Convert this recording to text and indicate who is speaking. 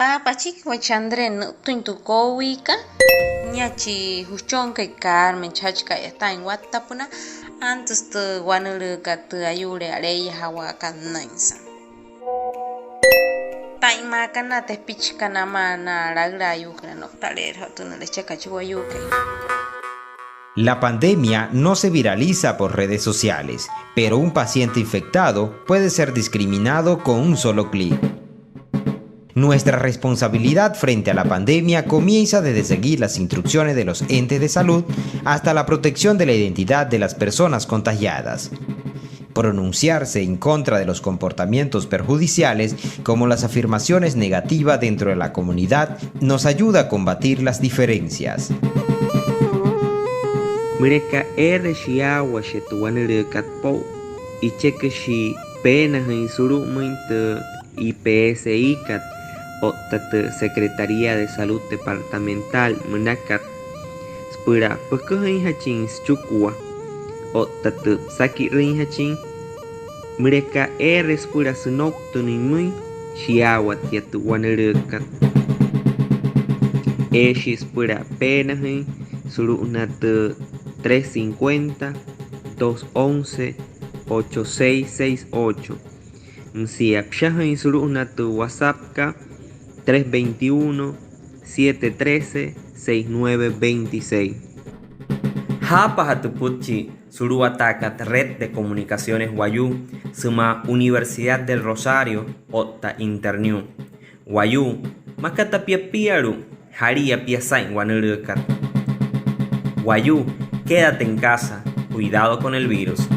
Speaker 1: Papachik wachandre tuintukowika ñachi huchonka Carmen chachka está en Watapuna antes de wanuluka te ayure areya hawa kannainsa taimaka te pichkana mana ragra yukra no talera tunale chakachuayuke.
Speaker 2: La pandemia no se viraliza por redes sociales, pero un paciente infectado puede ser discriminado con un solo clic. Nuestra responsabilidad frente a la pandemia comienza desde seguir las instrucciones de los entes de salud hasta la protección de la identidad de las personas contagiadas. Pronunciarse en contra de los comportamientos perjudiciales, como las afirmaciones negativas dentro de la comunidad, nos ayuda a combatir las diferencias.
Speaker 3: Mereka shia washetuanere katpo ichekashi pena hinsuru muinte IPSI kat otate Secretaría de Salud Departamental Menakat spura pekehin hachin chukua otate saki rin hachin mereka spura sunok tunimui shiawat yatuanere kat spura pena hin suru unate 350 211 8668 Siap Shahin Suru Natu WhatsApp ka 321 713 6926.
Speaker 4: Hapa Hatupuchi Suru Atacat Red de Comunicaciones Wayú Suma Universidad del Rosario Otta Internew Wayú Makata Piapiaru Haria Piasain Wanurukat Wayú, quédate en casa, cuidado con el virus.